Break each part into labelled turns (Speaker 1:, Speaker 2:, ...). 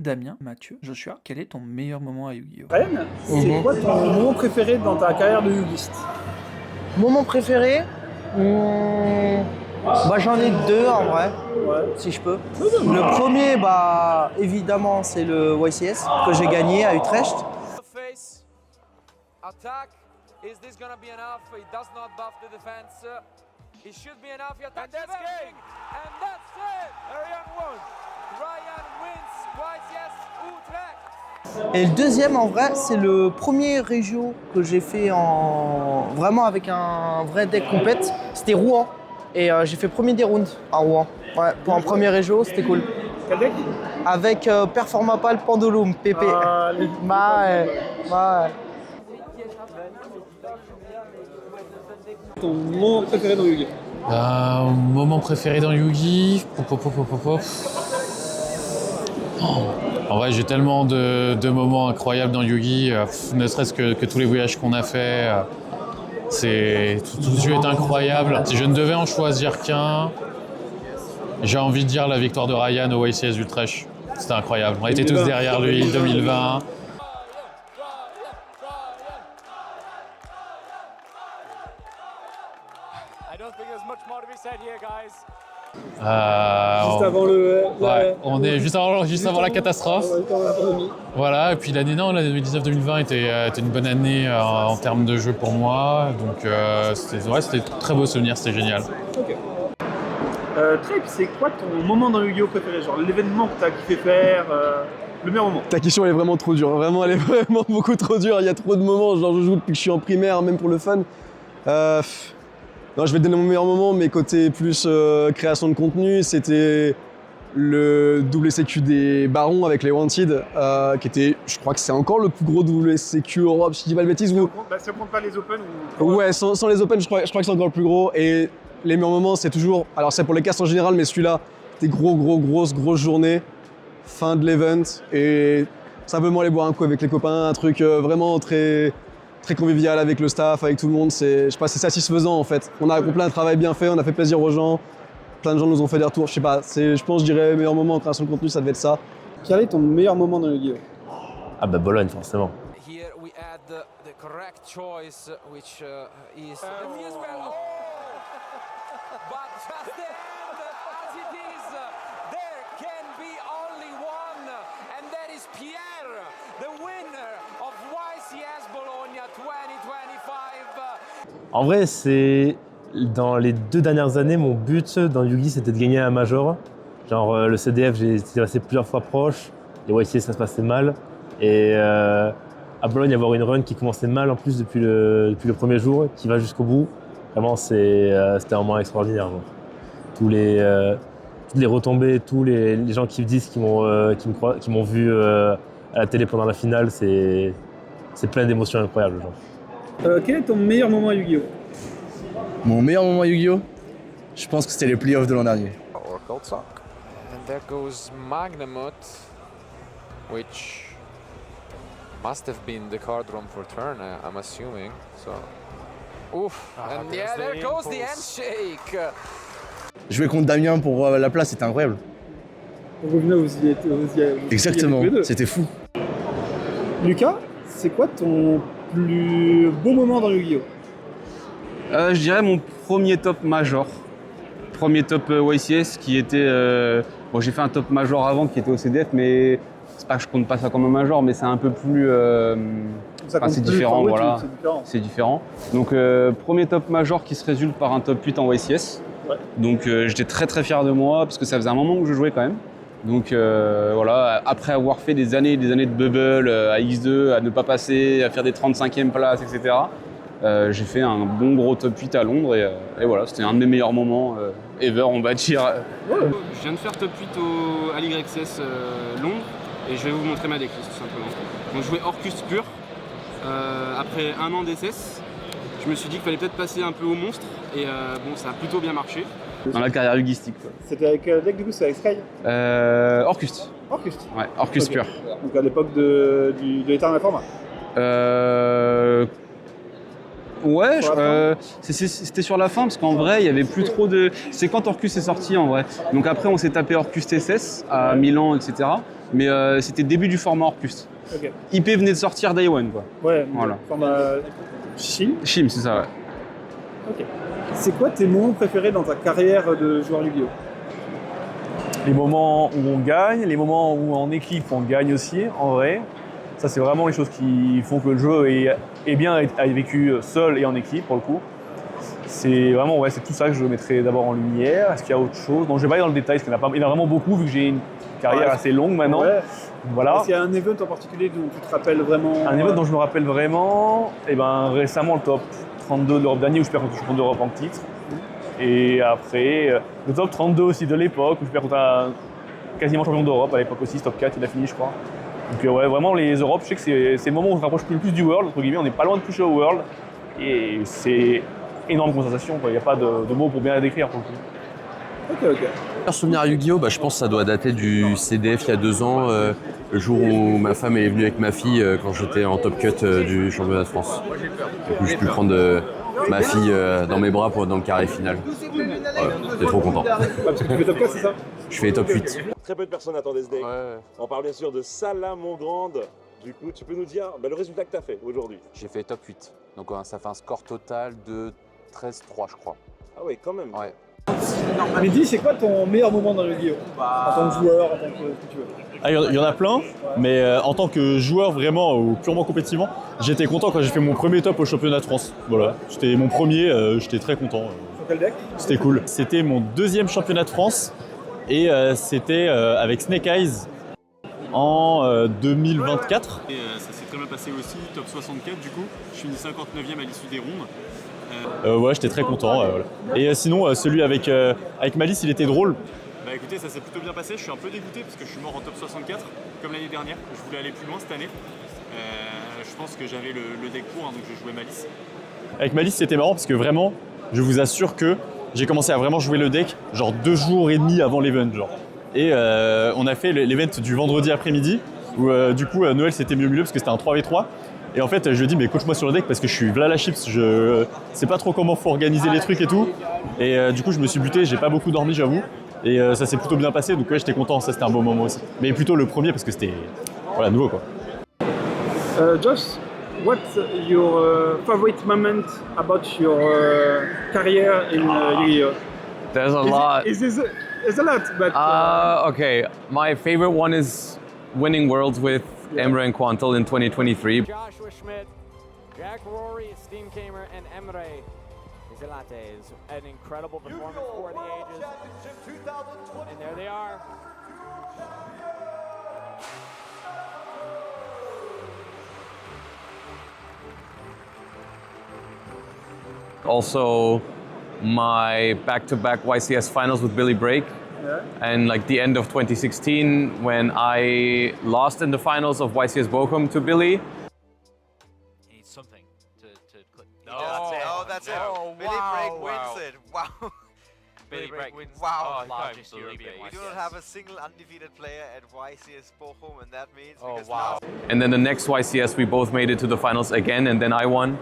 Speaker 1: Damien, Mathieu, Joshua, quel est ton meilleur moment à Yu-Gi-Oh!
Speaker 2: Ryan, c'est quoi ton moment préféré dans ta carrière de Yugiste?
Speaker 3: Moment préféré j'en ai deux en vrai,
Speaker 2: Ouais.
Speaker 3: si je peux. Le premier, évidemment, c'est le YCS que j'ai gagné à Utrecht.
Speaker 4: Face attack. Is this gonna be enough? He does not buff the defense. It should be enough. He attacks everything. And that's it. Ryan won. Ryan wins YCS Utrecht.
Speaker 3: Et le deuxième, en vrai, c'est le premier régio que j'ai fait vraiment avec un vrai deck compète. C'était Rouen. Et j'ai fait premier des rounds à Rouen. Ouais, pour un premier régio, c'était cool.
Speaker 2: Quel deck?
Speaker 3: Avec Performapal Pendulum, PP. Ouais.
Speaker 2: Ton moment préféré dans Yu-Gi-Oh!
Speaker 5: Moment préféré dans Yu-Gi. En vrai, j'ai tellement de moments incroyables dans Yu-Gi, ne serait-ce que tous les voyages qu'on a fait. Tout ce jeu est incroyable. Si je ne devais en choisir qu'un, j'ai envie de dire la victoire de Ryan au YCS Utrecht. C'était incroyable. On était tous derrière lui, 2020.
Speaker 4: I don't think there's much more to be said here, guys.
Speaker 2: Juste avant le.
Speaker 5: On est juste avant la catastrophe.
Speaker 2: Avant la pandémie.
Speaker 5: Voilà, et puis l'année 2019-2020 était une bonne année en termes de jeu pour moi. Donc c'était un très beau souvenir, c'était génial.
Speaker 2: Ok. Trip, c'est quoi ton moment dans Yu-Gi-Oh! Préféré? Genre l'événement que t'as kiffé faire, le meilleur moment?
Speaker 6: Ta question elle est vraiment trop dure, vraiment elle est vraiment beaucoup trop dure, il y a trop de moments, genre je joue depuis que je suis en primaire, même pour le fun. Non, je vais te donner mon meilleur moment, mais côté plus création de contenu, c'était le double sécu des Barons avec les Wanted, qui était, je crois que c'est encore le plus gros double sécu Europe, si je dis pas de bêtises.
Speaker 2: Si on compte pas les Open ou...
Speaker 6: Ouais, sans les Open, je crois que c'est encore le plus gros. Et les meilleurs moments, c'est toujours, alors c'est pour les castes en général, mais celui-là, des grosses journées, fin de l'event, et simplement aller boire un coup avec les copains, un truc vraiment très convivial avec le staff, avec tout le monde. Je sais pas, c'est satisfaisant en fait. On a accompli un travail bien fait, on a fait plaisir aux gens. Plein de gens nous ont fait des retours. Je sais pas, je pense, je dirais, meilleur moment en création de contenu, ça devait être ça.
Speaker 2: Quel est ton meilleur moment dans Yu-Gi-Oh!
Speaker 7: Ah bah Bologne forcément.
Speaker 4: Here we had the correct choice, which is the as well. But just then, as it is, there can be only one, and that is Pierre, the winner of YCS Bologna 2025.
Speaker 7: En vrai, c'est dans les 2 dernières années, mon but dans Yu-Gi, c'était de gagner un major. Genre le CDF, j'ai été resté plusieurs fois proche. Les YCS, ça se passait mal. Et à Bologne, avoir une run qui commençait mal en plus depuis le premier jour, qui va jusqu'au bout. Vraiment, c'était un moment extraordinaire. Genre. Toutes les retombées, tous les gens qui me disent, qui m'ont vu à la télé pendant la finale, c'est plein d'émotions incroyables. Genre.
Speaker 2: Quel est ton meilleur moment à Yu-Gi-Oh!
Speaker 8: Mon meilleur moment à Yu-Gi-Oh! Je pense que c'était les playoffs de l'an dernier.
Speaker 4: And there goes Magnemut, which must have been the card room for turn, I'm assuming. So, oof. And yeah, there goes the handshake.
Speaker 8: Jouer contre Damien pour la place, c'était incroyable.
Speaker 2: Vous y êtes
Speaker 8: Exactement,
Speaker 2: tous les deux.
Speaker 8: c'était fou.
Speaker 2: Lucas, c'est quoi ton plus beau moment dans Yu-Gi-Oh!
Speaker 9: Je dirais mon premier top major. Premier top YCS qui était... bon, j'ai fait un top major avant qui était au CDF, mais c'est pas que je compte pas ça comme un major, mais c'est un peu plus... c'est différent, voilà. C'est différent. Donc, premier top major qui se résulte par un top 8 en YCS. Ouais. Donc, j'étais très fier de moi, parce que ça faisait un moment que je jouais quand même. Donc, voilà, après avoir fait des années et des années de bubble à X2, à ne pas passer, à faire des 35e places, etc., j'ai fait un bon gros top 8 à Londres et voilà, c'était un de mes meilleurs moments ever, on va dire. Ouais. Je viens de faire top 8 à l'YCS Londres et je vais vous montrer ma decklist tout simplement. Donc je jouais Orcus pur. Après un an d'SS, je me suis dit qu'il fallait peut-être passer un peu au monstre et bon, ça a plutôt bien marché. Dans la carrière yugistique.
Speaker 2: C'était avec quel deck du coup? C'est avec Sky?
Speaker 9: Orcus.
Speaker 2: Orcus?
Speaker 9: Ouais, Orcus pur.
Speaker 2: Donc à l'époque de l'Eternal Format?
Speaker 9: Ouais, c'était sur la fin parce qu'en vrai il y avait plus trop de... C'est quand Orcus est sorti en vrai. Donc après on s'est tapé Orcus TSS à Milan, etc. mais c'était début du format hors plus.
Speaker 2: Ok.
Speaker 9: IP venait de sortir Day One, quoi.
Speaker 2: Ouais,
Speaker 9: Voilà.
Speaker 2: format Chim.
Speaker 9: Chim, c'est ça, ouais.
Speaker 2: Ok. C'est quoi tes moments préférés dans ta carrière de joueur Yu-Gi-Oh?
Speaker 10: Les moments où on gagne, les moments où en équipe on gagne aussi, en vrai. Ça, c'est vraiment les choses qui font que le jeu est bien à être vécu seul et en équipe, pour le coup. C'est vraiment, ouais, c'est tout ça que je mettrais d'abord en lumière. Est-ce qu'il y a autre chose? Non, je vais pas aller dans le détail, parce qu'il y en a vraiment beaucoup, vu que j'ai une carrière assez longue maintenant.
Speaker 2: Ouais.
Speaker 10: Voilà.
Speaker 2: Est-ce qu'il y a un event en particulier dont tu te rappelles vraiment?
Speaker 10: Un event dont je me rappelle vraiment, eh ben, récemment le top 32 de l'Europe dernier, où je perds contre le champion d'Europe en titre. Et après, le top 32 aussi de l'époque, où je perds contre un quasiment champion d'Europe à l'époque aussi, top 4, il a fini, je crois. Donc ouais, vraiment les Europes, je sais que c'est le moment où on se rapproche le plus du World, entre guillemets, on n'est pas loin de toucher au World. Et c'est énorme sensation, il n'y a pas de mots pour bien la décrire pour le coup.
Speaker 2: Ok.
Speaker 11: Un souvenir à Yu-Gi-Oh, je pense que ça doit dater du CDF il y a 2 ans, le jour où ma femme est venue avec ma fille quand j'étais en top cut du championnat de France. Du coup, j'ai pu prendre ma fille dans mes bras dans le carré final. Voilà, j'étais trop content.
Speaker 2: Parce que tu fais top 4, c'est ça?
Speaker 11: Je fais top 8.
Speaker 12: Très peu de personnes attendaient ce deck. On parle bien sûr de Salamandre. Du coup, tu peux nous dire le résultat que tu as fait aujourd'hui?
Speaker 13: J'ai fait top 8. Donc ça fait un score total de 13-3, je crois.
Speaker 12: Ah oui, quand même.
Speaker 13: Ouais.
Speaker 2: Mehdi, c'est quoi ton meilleur moment dans le Yu-Gi-Oh? En tant que joueur, en tant que ce que tu veux?
Speaker 14: Ah, il y en a plein, mais en tant que joueur vraiment ou purement compétitivement, j'étais content quand j'ai fait mon premier top au championnat de France. Voilà, c'était mon premier, j'étais très content.
Speaker 2: Sur quel deck?
Speaker 14: C'était cool. C'était mon deuxième championnat de France et c'était avec Snake Eyes en 2024.
Speaker 15: Et, ça s'est très bien passé aussi, top 64 du coup. Je finis 59e à l'issue des rondes.
Speaker 14: Ouais, j'étais très content. Voilà. Et sinon, celui avec Malice, il était drôle.
Speaker 15: Bah écoutez, ça s'est plutôt bien passé. Je suis un peu dégoûté parce que je suis mort en top 64 comme l'année dernière. Je voulais aller plus loin cette année. Je pense que j'avais le deck pour, donc je jouais Malice.
Speaker 14: Avec Malice, c'était marrant parce que vraiment, je vous assure que j'ai commencé à vraiment jouer le deck genre 2 jours et demi avant l'event. Et on a fait l'event du vendredi après-midi où du coup Noël c'était mieux parce que c'était un 3v3. Et en fait, je lui ai dit, mais coach-moi sur le deck parce que je suis v'là la chips, je sais pas trop comment faut organiser les trucs et tout. Et du coup, je me suis buté, j'ai pas beaucoup dormi, j'avoue. Et ça s'est plutôt bien passé, donc ouais, j'étais content, ça c'était un bon moment aussi. Mais plutôt le premier parce que c'était voilà, nouveau quoi.
Speaker 2: Josh, what's your favorite moment about your career in Yu-Gi-Oh?
Speaker 16: There's a lot.
Speaker 2: It's a lot, but...
Speaker 16: Okay, my favorite one is winning Worlds with Emre and Quantel in 2023.
Speaker 4: Joshua Schmidt, Jack Rory, Steam Kamer, and Emre Zelates. An incredible performance for the ages. And there they are.
Speaker 16: Also, my back-to-back YCS finals with Billy Brake.
Speaker 2: Yeah.
Speaker 16: And like the end of 2016 when I lost in the finals of YCS Bochum to Billy.
Speaker 17: He needs something to click. No, that's it. Oh, that's it. Oh, Billy Brake wins it. Wow. Billy Brake wins. Wow. Largest European YCS. We do not have a single undefeated player at YCS Bochum, and that means because now...
Speaker 16: And then the next YCS we both made it to the finals again, and then I won.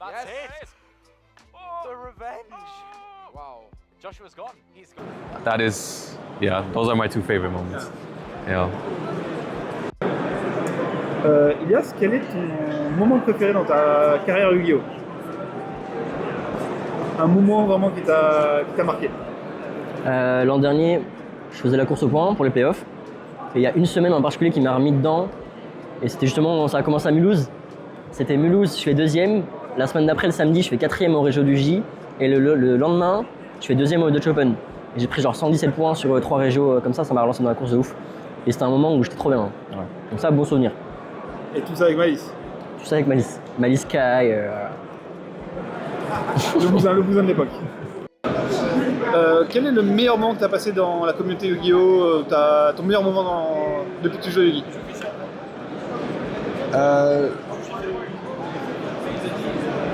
Speaker 17: That's it! Oh, the revenge! Wow. Joshua's gone. He's gone.
Speaker 16: That is, yeah, those are my 2 favorite moments. Yeah.
Speaker 2: Ilias, quel est ton moment préféré dans ta carrière Yu-Gi-Oh? Un moment vraiment qui t'a marqué?
Speaker 18: L'an dernier, je faisais la course au point pour les playoffs. Et il y a une semaine en particulier qui m'a remis dedans. Et c'était justement, ça a commencé à Mulhouse. C'était Mulhouse, je fais 2e. La semaine d'après, le samedi, je fais 4e au Régio du J. Et le lendemain, je fais 2e au Dutch Open. Et j'ai pris genre 117 points sur 3 régios comme ça m'a relancé dans la course de ouf. Et c'était un moment où j'étais trop bien. Ouais. Donc ça, bon souvenir.
Speaker 2: Et tout ça avec Malice?
Speaker 18: Tout ça avec Malice. Malice Kai.
Speaker 2: Le bousin de l'époque. Quel est le meilleur moment que tu as passé dans la communauté Yu-Gi-Oh? Ton meilleur moment depuis que tu joues à Yu-Gi?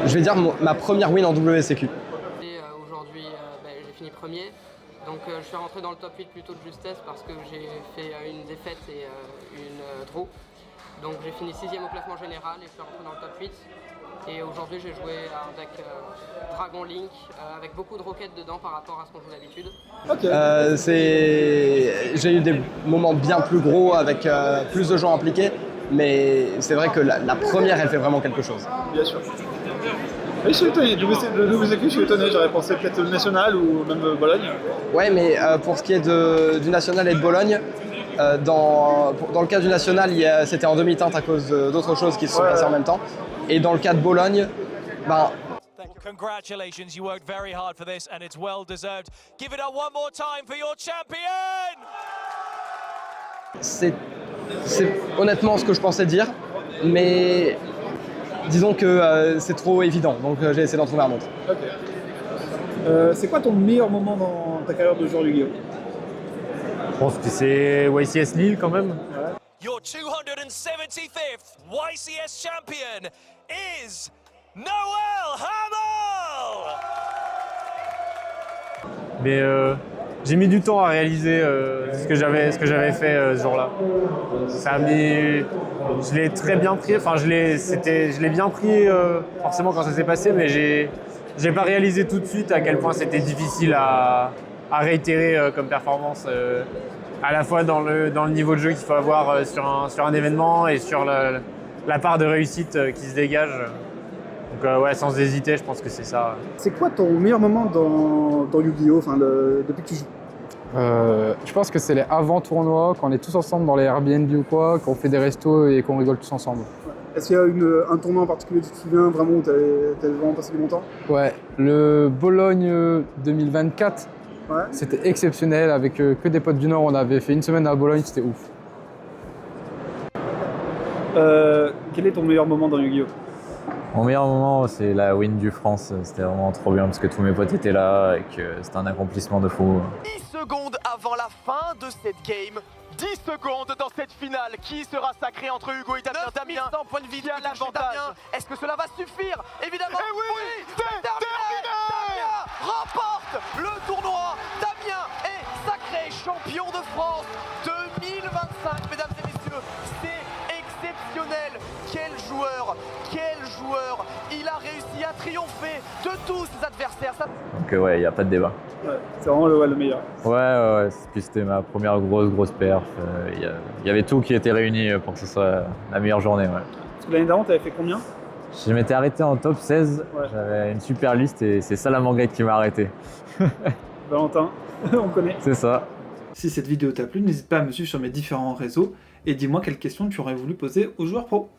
Speaker 3: Je vais dire ma première win en WSCQ.
Speaker 19: Aujourd'hui, j'ai fini premier. Donc je suis rentré dans le top 8 plutôt de justesse parce que j'ai fait une défaite et une draw. Donc j'ai fini 6e au classement général et je suis rentré dans le top 8. Et aujourd'hui, j'ai joué à un deck Dragon Link avec beaucoup de roquettes dedans par rapport à ce qu'on joue d'habitude.
Speaker 3: J'ai eu des moments bien plus gros avec plus de gens impliqués, mais c'est vrai que la première, elle fait vraiment quelque chose.
Speaker 2: Bien sûr. Oui, je suis étonné. Le WSOQ, je suis étonné. J'aurais pensé peut-être le national ou même Bologne.
Speaker 3: Ouais, mais pour ce qui est du national et de Bologne, dans le cas du national, c'était en demi-teinte à cause d'autres choses qui se sont passées en même temps. Et dans le cas de Bologne,
Speaker 20: Congratulations, you worked very hard for this and it's well deserved. Give it up one more time for your champion!
Speaker 3: C'est honnêtement ce que je pensais dire, mais disons que c'est trop évident, donc j'ai essayé d'en trouver un autre.
Speaker 2: Ok. C'est quoi ton meilleur moment dans ta carrière de joueur Yu-Gi-Oh?
Speaker 7: Je pense que c'est YCS Lille quand même.
Speaker 20: Your 275th YCS champion is Noel Hamill!
Speaker 7: Mais j'ai mis du temps à réaliser ce que j'avais fait ce jour-là. Ça a mis, je l'ai très bien pris. Enfin, je l'ai bien pris forcément quand ça s'est passé, mais j'ai pas réalisé tout de suite à quel point c'était difficile à réitérer comme performance. À la fois dans le niveau de jeu qu'il faut avoir sur un événement et sur la part de réussite qui se dégage. Donc ouais, sans hésiter, je pense que c'est ça.
Speaker 2: C'est quoi ton meilleur moment dans Yu-Gi-Oh, depuis que tu joues?
Speaker 21: Je pense que c'est les avant-tournois, quand on est tous ensemble dans les Airbnb ou quoi, qu'on fait des restos et qu'on rigole tous ensemble.
Speaker 2: Est-ce qu'il y a un tournoi en particulier, tu te souviens vraiment où tu avais vraiment passé du bon temps?
Speaker 21: Ouais, le Bologne 2024, c'était exceptionnel, avec que des potes du Nord. On avait fait une semaine à Bologne, c'était ouf.
Speaker 2: Quel est ton meilleur moment dans Yu-Gi-Oh?
Speaker 22: Mon meilleur moment, c'est la win du France. C'était vraiment trop bien parce que tous mes potes étaient là et que c'était un accomplissement de fou.
Speaker 23: 10 secondes avant la fin de cette game. 10 secondes dans cette finale. Qui sera sacré entre Hugo et Damien? Damien, d'un point de vue de l'avantage. Est-ce que cela va suffire? Évidemment, oui, c'est terminé. Damien remporte le tournoi. Damien est sacré champion de France 2025, mesdames et messieurs. C'est exceptionnel. Quel joueur! Il a réussi à triompher de tous ses adversaires.
Speaker 22: Donc ouais, il n'y a pas de débat.
Speaker 2: Ouais, c'est vraiment le meilleur.
Speaker 22: Ouais. Puis c'était ma première grosse perf. Il y avait tout qui était réuni pour que ce soit la meilleure journée. Ouais.
Speaker 2: Parce que l'année d'avant, tu avais fait combien?
Speaker 22: Je m'étais arrêté en top 16. J'avais une super liste et c'est Salamangrette qui m'a arrêté.
Speaker 2: Valentin, on connaît.
Speaker 22: C'est ça.
Speaker 1: Si cette vidéo t'a plu, n'hésite pas à me suivre sur mes différents réseaux et dis-moi quelles questions tu aurais voulu poser aux joueurs pro.